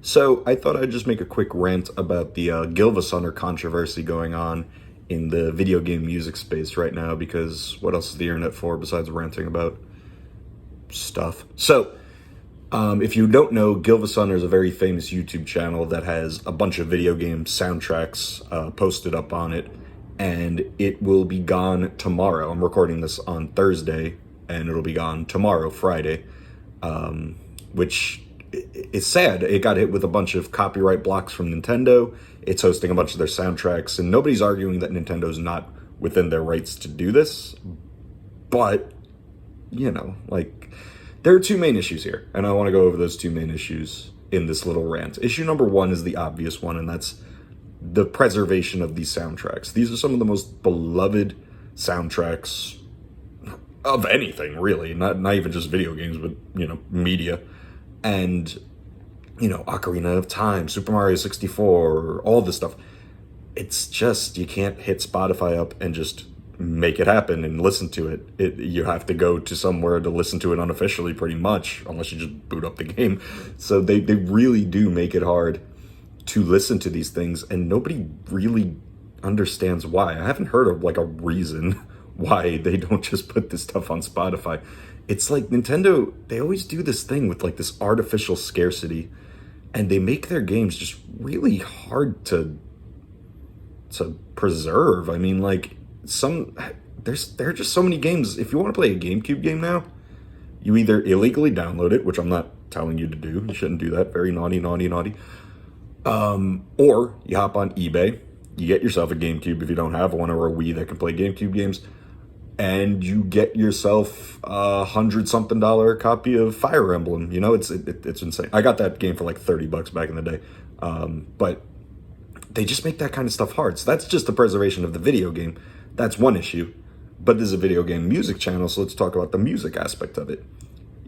So I thought I'd just make a quick rant about the Gilvasunner controversy going on in the video game music space right now, because what else is the internet for besides ranting about stuff? So, if you don't know, Gilvasunner is a very famous YouTube channel that has a bunch of video game soundtracks posted up on it, and it will be gone tomorrow. I'm recording this on Thursday, and it'll be gone tomorrow, Friday, which is sad. It got hit with a bunch of copyright blocks from Nintendo. It's hosting a bunch of their soundtracks, and nobody's arguing that Nintendo's not within their rights to do this, but, there are two main issues here, and I want to go over those two main issues in this little rant. Issue number one is the obvious one, and that's the preservation of these soundtracks. These are some of the most beloved soundtracks of anything, really. Not even just video games, but, media. And, Ocarina of Time, Super Mario 64, all this stuff. It's just, you can't hit Spotify up and just make it happen and listen to it. You have to go to somewhere to listen to it unofficially, pretty much, unless you just boot up the game. So they really do make it hard to listen to these things, and nobody really understands why. I haven't heard of a reason why they don't just put this stuff on Spotify. It's like Nintendo, they always do this thing with this artificial scarcity, and they make their games just really hard to preserve. I mean, there are just so many games. If you want to play a GameCube game now, you either illegally download it, which I'm not telling you to do. You shouldn't do that. Very naughty, naughty, naughty. Or you hop on eBay, you get yourself a GameCube if you don't have one, or a Wii that can play GameCube games, and you get yourself $100-something copy of Fire Emblem. It's insane. I got that game for $30 back in the day. But they just make that kind of stuff hard. So that's just the preservation of the video game. That's one issue. But this is a video game music channel, so let's talk about the music aspect of it.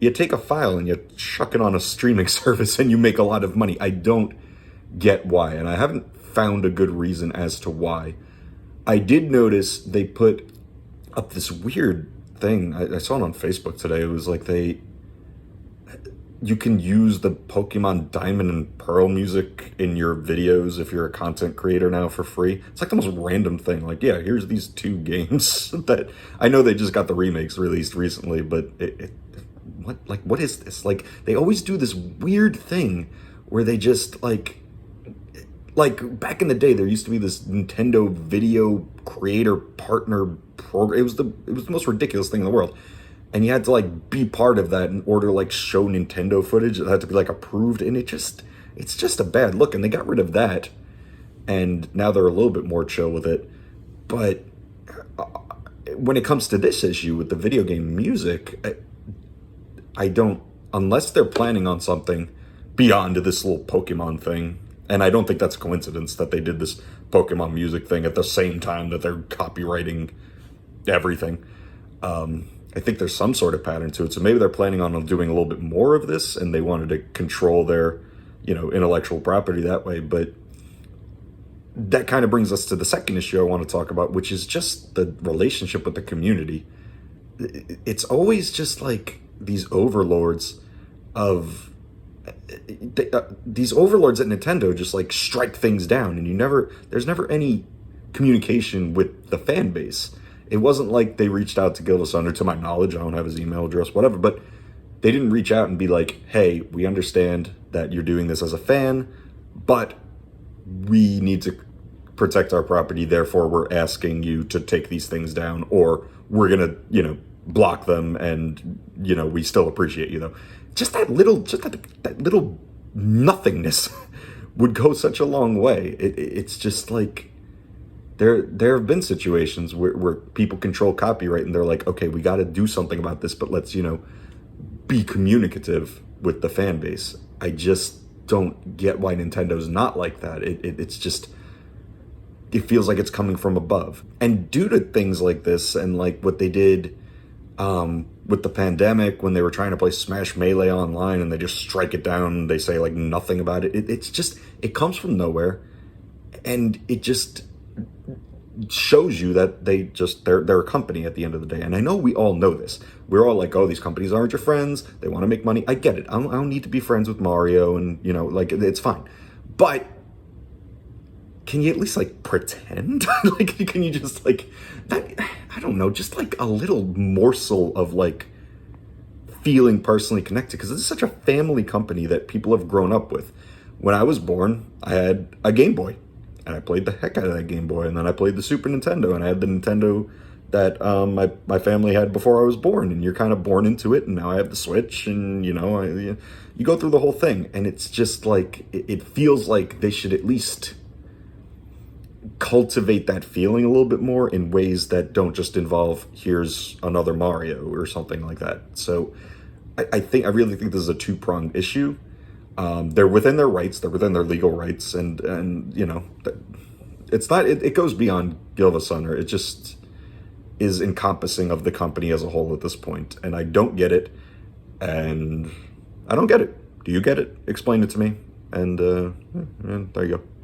You take a file and you chuck it on a streaming service and you make a lot of money. I don't get why, and I haven't found a good reason as to why. I did notice they put up this weird thing. I saw it on Facebook today. It was you can use the Pokemon Diamond and Pearl music in your videos if you're a content creator now for free. It's the most random thing. Here's these two games that I know they just got the remakes released recently, but what is this? They always do this weird thing where they just back in the day, there used to be this Nintendo video creator partner program. It was the most ridiculous thing in the world. And you had to be part of that in order to show Nintendo footage. It had to be approved, and it's just a bad look. And they got rid of that, and now they're a little bit more chill with it. But when it comes to this issue with the video game music, I don't, unless they're planning on something beyond this little Pokemon thing. And I don't think that's a coincidence that they did this Pokemon music thing at the same time that they're copywriting everything. I think there's some sort of pattern to it. So maybe they're planning on doing a little bit more of this, and they wanted to control their, intellectual property that way. But that kind of brings us to the second issue I want to talk about, which is just the relationship with the community. It's always just these overlords of... these overlords at Nintendo just strike things down, and there's never any communication with the fan base. It wasn't like they reached out to Gilvasunner, to my knowledge. I don't have his email address, whatever, but they didn't reach out and be hey, we understand that you're doing this as a fan, but we need to protect our property, therefore we're asking you to take these things down, or we're gonna, block them, and, we still appreciate you, though. Just that little nothingness would go such a long way. It's just there have been situations where people control copyright, and they're okay, we got to do something about this, but let's, be communicative with the fan base. I just don't get why Nintendo's not like that. It's just, it feels like it's coming from above. And due to things like this, and what they did with the pandemic, when they were trying to play Smash Melee online and they just strike it down and they say nothing about it. It's just, it comes from nowhere, and shows you that they're a company at the end of the day. And I know we all know this. We're all like, oh, these companies aren't your friends. They want to make money. I get it. I don't need to be friends with Mario, and like, it's fine. But can you at least like pretend? Like, can you just like that? I don't know, just like a little morsel of like feeling personally connected, because this is such a family company that people have grown up with. When I was born, I had a Game Boy, and I played the heck out of that Game Boy, and then I played the Super Nintendo, and I had the Nintendo that my family had before I was born, and you're kind of born into it, and now I have the Switch, and you go through the whole thing, and it's just like, it feels like they should at least cultivate that feeling a little bit more in ways that don't just involve, here's another Mario or something like that. So I really think this is a two-pronged issue. They're within their rights, they're within their legal rights, and it's not, it goes beyond Gilvasunner. It just is encompassing of the company as a whole at this point, and I don't get it, and I don't get it. Do you get it? Explain it to me, and there you go.